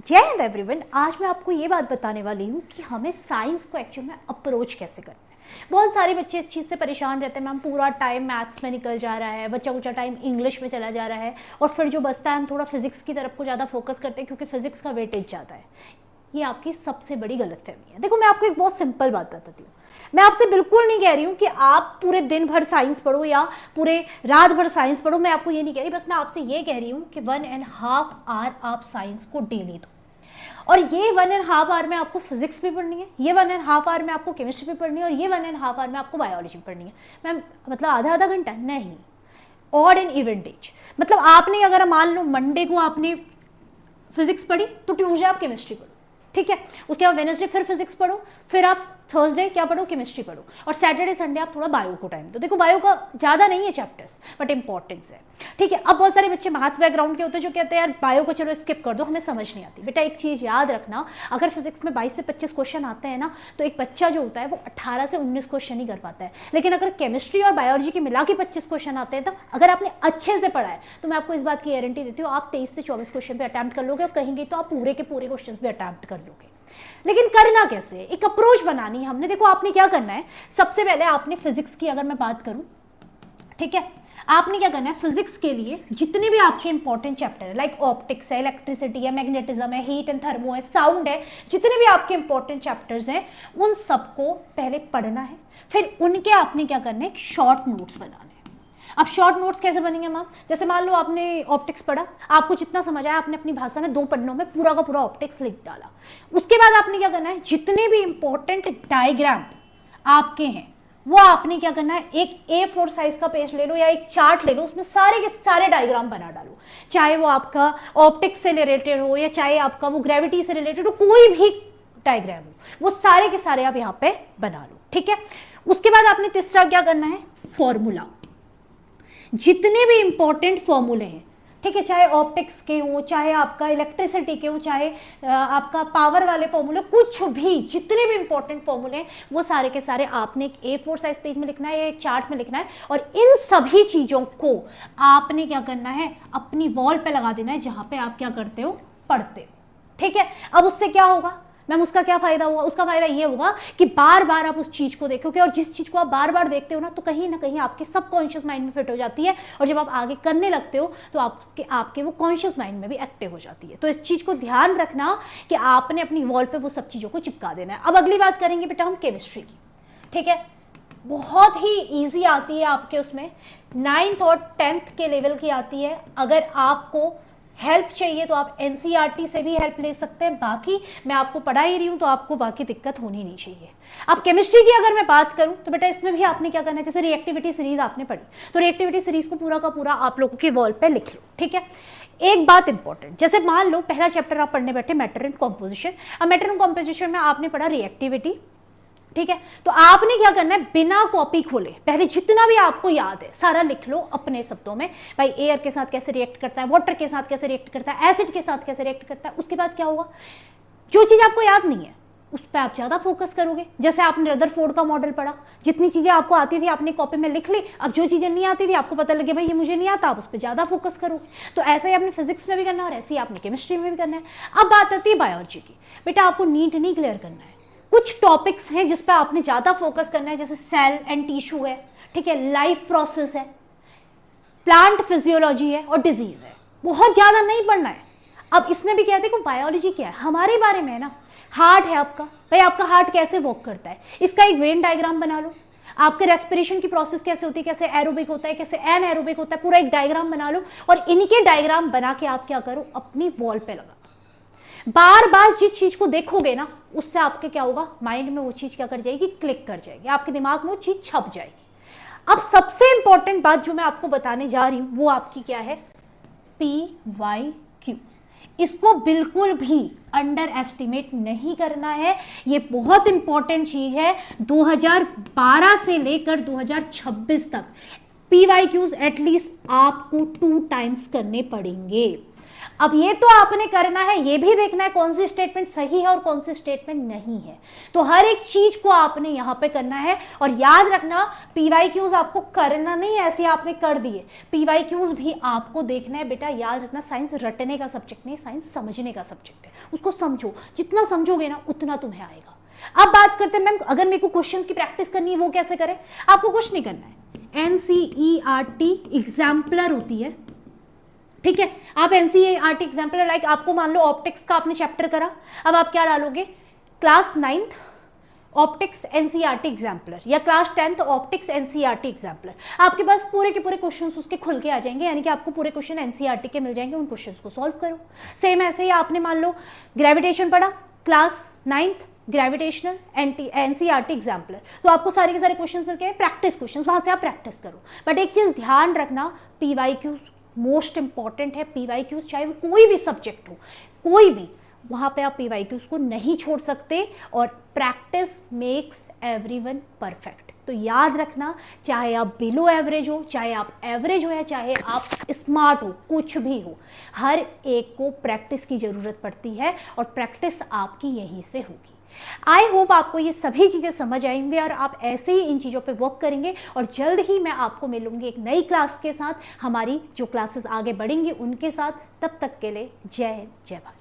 जय हिंद एवरीवन। आज मैं आपको ये बात बताने वाली हूँ कि हमें साइंस को एक्चुअल में अप्रोच कैसे करना है। बहुत सारे बच्चे इस चीज़ से परेशान रहते हैं, मैम पूरा टाइम मैथ्स में निकल जा रहा है, बच्चा कुछ टाइम इंग्लिश में चला जा रहा है और फिर जो बचता है हम थोड़ा फिजिक्स की तरफ को ज़्यादा फोकस करते हैं क्योंकि फिजिक्स का वेटेज ज़्यादा है। ये आपकी सबसे बड़ी गलतफहमी है। देखो, मैं आपको एक बहुत सिंपल बात बताती हूँ। मैं आपसे बिल्कुल नहीं कह रही हूँ कि आप पूरे दिन भर साइंस पढ़ो या पूरे रात भर साइंस पढ़ो, मैं आपको ये नहीं कह रही। बस मैं आपसे ये कह रही हूँ कि 1.5 आवर आप साइंस को डेली दो और ये 1.5 आवर में आपको फिजिक्स भी पढ़नी है, ये 1.5 आवर में आपको केमिस्ट्री भी पढ़नी है और ये 1.5 आवर में आपको बायोलॉजी पढ़नी है। मैम मतलब आधा आधा घंटा नहीं, ऑड एंड इवन डेज। मतलब आपने अगर मान लो मंडे को आपने फिजिक्स पढ़ी तो ट्यूसडे आप केमिस्ट्री पढ़ो, ठीक है। उसके बाद वेडनेसडे फिर फिजिक्स पढ़ो, फिर आप थर्सडे क्या पढ़ो, केमिस्ट्री पढ़ो और सैटरडे संडे आप थोड़ा बायो को टाइम दो। देखो बायो का ज़्यादा नहीं है चैप्टर्स बट इंपॉर्टेंस है, ठीक है। अब बहुत सारे बच्चे मैथ्स बैकग्राउंड के होते हैं जो कहते हैं यार बायो को चलो स्किप कर दो, हमें समझ नहीं आती। बेटा एक चीज़ याद रखना, अगर फिजिक्स में 22 से 25 क्वेश्चन आते हैं ना तो एक बच्चा जो होता है वो 18 से 19 क्वेश्चन ही कर पाता है। लेकिन अगर केमिस्ट्री और बायोलॉजी के मिला के 25 क्वेश्चन आते हैं तो अगर आपने अच्छे से पढ़ा है तो मैं आपको इस बात की गारंटी देती हूँ आप 23 से 24 क्वेश्चन भी अटैम्प्ट कर लोगे और कहेंगे तो आप पूरे के पूरे क्वेश्चन भी अटैम्प्ट कर लोगे। लेकिन करना कैसे, एक अप्रोच बनानी है हमने। देखो आपने क्या करना है, सबसे पहले आपने फिजिक्स की अगर मैं बात करूं, ठीक है, आपने क्या करना है फिजिक्स के लिए जितने भी आपके इंपॉर्टेंट चैप्टर है लाइक ऑप्टिक्स है, इलेक्ट्रिसिटी है, मैग्नेटिज्म है, हीट एंड थर्मो है, साउंड है, जितने भी आपके इंपॉर्टेंट चैप्टर्स हैं उन सबको पहले पढ़ना है। फिर उनके आपने क्या करना है, शॉर्ट नोट्स बनाने। अब शॉर्ट नोट्स कैसे बनेंगे मैम, जैसे मान लो आपने ऑप्टिक्स पढ़ा, आपको जितना समझ आया आपने अपनी भाषा में 2 पन्नों में पूरा का पूरा ऑप्टिक्स लिख डाला। उसके बाद आपने क्या करना है, जितने भी इंपॉर्टेंट डायग्राम आपके हैं वो आपने क्या करना है, एक A4 साइज का पेज ले लो या एक चार्ट ले लो, उसमें सारे के सारे डायग्राम बना डालो। चाहे वो आपका ऑप्टिक्स से रिलेटेड हो या चाहे आपका वो ग्रेविटी से रिलेटेड हो, कोई भी डायग्राम हो वो सारे के सारे आप यहाँ पे बना लो, ठीक है। उसके बाद आपने तीसरा क्या करना है, फॉर्मूला। जितने भी इंपॉर्टेंट फॉर्मूले हैं, ठीक है, चाहे ऑप्टिक्स के हो, चाहे आपका इलेक्ट्रिसिटी के हो, चाहे आपका पावर वाले फॉर्मूले, कुछ भी जितने भी इंपॉर्टेंट फॉर्मूले हैं वो सारे के सारे आपने एक A4 साइज पेज में लिखना है या एक चार्ट में लिखना है और इन सभी चीज़ों को आपने क्या करना है, अपनी वॉल पे लगा देना है जहाँ पे आप क्या करते हो, पढ़ते हो, ठीक है। अब उससे क्या होगा मैम, उसका क्या फायदा हुआ, उसका फायदा ये होगा कि बार बार आप उस चीज को देखोगे और जिस चीज को आप बार बार देखते हो ना तो कहीं ना कहीं आपके सबकॉन्शियस माइंड में फिट हो जाती है और जब आप आगे करने लगते हो तो आपके वो कॉन्शियस माइंड में भी एक्टिव हो जाती है। तो इस चीज को ध्यान रखना कि आपने अपनी वॉल पे वो सब चीजों को चिपका देना है। अब अगली बात करेंगे बेटा हम केमिस्ट्री की, ठीक है। बहुत ही ईजी आती है आपके, उसमें 9th और 10th के लेवल की आती है। अगर आपको हेल्प चाहिए तो आप एनसीईआरटी से भी हेल्प ले सकते हैं, बाकी मैं आपको पढ़ा ही रही हूँ तो आपको बाकी दिक्कत होनी नहीं चाहिए। अब केमिस्ट्री की अगर मैं बात करूँ तो बेटा इसमें भी आपने क्या करना है, जैसे रिएक्टिविटी सीरीज आपने पढ़ी तो रिएक्टिविटी सीरीज को पूरा का पूरा आप लोगों के वॉल पे लिख लो, ठीक है। एक बात इंपॉर्टेंट, जैसे मान लो पहला चैप्टर आप पढ़ने बैठे मैटर एंड कॉम्पोजिशन। अब मैटर एंड कॉम्पोजिशन में आपने पढ़ा रिएक्टिविटी, ठीक है। तो आपने क्या करना है, बिना कॉपी खोले पहले जितना भी आपको याद है सारा लिख लो अपने शब्दों में। भाई एयर के साथ कैसे रिएक्ट करता है, वाटर के साथ कैसे रिएक्ट करता है, एसिड के साथ कैसे रिएक्ट करता है। उसके बाद क्या होगा, जो चीज आपको याद नहीं है उस पर आप ज्यादा फोकस करोगे। जैसे आपने रदरफोर्ड का मॉडल पढ़ा, जितनी चीजें आपको आती थी आपने कॉपी में लिख ली, अब जो चीजें नहीं आती थी आपको पता लगे भाई ये मुझे नहीं आता, आप उस पर ज्यादा फोकस करोगे। तो ऐसा ही आपने फिजिक्स में भी करना है और ऐसे ही आपने केमिस्ट्री में भी करना है। अब बात आती है बायोलॉजी की। बेटा आपको नीट नहीं क्लियर करना है, कुछ टॉपिक्स हैं जिस पे आपने ज्यादा फोकस करना है, जैसे सेल एंड टिश्यू है, ठीक है, लाइफ प्रोसेस है, प्लांट फिजियोलॉजी है और डिजीज है। बहुत ज्यादा नहीं पढ़ना है। अब इसमें भी कहते हैं कि बायोलॉजी क्या है, हमारे बारे में है ना। हार्ट है आपका, भाई आपका हार्ट कैसे वर्क करता है, इसका एक वेन डायग्राम बना लो। आपके रेस्पिरेशन की प्रोसेस कैसे होती है, कैसे एरोबिक होता है, कैसे एनएरोबिक होता है, पूरा एक डायग्राम बना लो और इनके डायग्राम बना के आप क्या करो, अपनी वॉल पे लगा। बार बार जिस चीज को देखोगे ना उससे आपके क्या होगा, माइंड में वो चीज क्या कर जाएगी, क्लिक कर जाएगी, आपके दिमाग में वो चीज छप जाएगी। अब सबसे इंपॉर्टेंट बात जो मैं आपको बताने जा रही हूं वो आपकी क्या है, PYQ। इसको बिल्कुल भी अंडर एस्टिमेट नहीं करना है, ये बहुत इंपॉर्टेंट चीज है। 2012 से लेकर 2026 तक PYQs एटलीस्ट आपको 2 टाइम्स करने पड़ेंगे। अब ये तो आपने करना है, ये भी देखना है कौन सी स्टेटमेंट सही है और कौन सी स्टेटमेंट नहीं है। तो हर एक चीज को आपने यहां पे करना है। और याद रखना पीवाईक्यूज आपको करना नहीं है ऐसे आपने कर दिए, पीवाईक्यूज भी आपको देखना है बेटा। याद रखना साइंस रटने का सब्जेक्ट नहीं, साइंस समझने का सब्जेक्ट है। उसको समझो, जितना समझोगे ना उतना तुम्हें आएगा। अब बात करते हैं मैम, अगर मेरे को क्वेश्चंस की प्रैक्टिस करनी है वो कैसे करें? आपको कुछ नहीं करना है, एनसीईआरटी एग्जाम्पलर होती है, ठीक है। आप एनसीईआरटी एग्जाम्पलर, लाइक आपको मान लो ऑप्टिक्स का आपने चैप्टर करा, अब आप क्या डालोगे, class 9th optics NCERT exemplar, या class 10th optics NCERT exemplar. आपके पास पूरे के पूरे क्वेश्चंस उसके खुल के आ जाएंगे, यानी कि आपको पूरे क्वेश्चन एनसीईआरटी के मिल जाएंगे, उन क्वेश्चंस को सॉल्व करो। सेम ऐसे ही आपने मान लो ग्रेविटेशन पढ़ा, class 9th gravitational NCERT exemplar, तो आपको सारे के सारे क्वेश्चंस मिल गए, प्रैक्टिस क्वेश्चंस, वहां से आप प्रैक्टिस करो। बट एक चीज ध्यान रखना, पीवाईक्यूज मोस्ट इंपॉर्टेंट है। पीवाईक्यूज चाहे वो कोई भी सब्जेक्ट हो, कोई भी, वहां पे आप पीवाईक्यूज को नहीं छोड़ सकते। और प्रैक्टिस मेक्स एवरीवन परफेक्ट। तो याद रखना, चाहे आप बिलो एवरेज हो, चाहे आप एवरेज हो, या चाहे आप स्मार्ट हो, कुछ भी हो, हर एक को प्रैक्टिस की जरूरत पड़ती है और प्रैक्टिस आपकी यहीं से होगी। आई होप आपको ये सभी चीज़ें समझ आएंगे और आप ऐसे ही इन चीज़ों पे वर्क करेंगे। और जल्द ही मैं आपको मिलूंगी एक नई क्लास के साथ, हमारी जो क्लासेस आगे बढ़ेंगी उनके साथ। तब तक के लिए जय हिंद, जय भारत।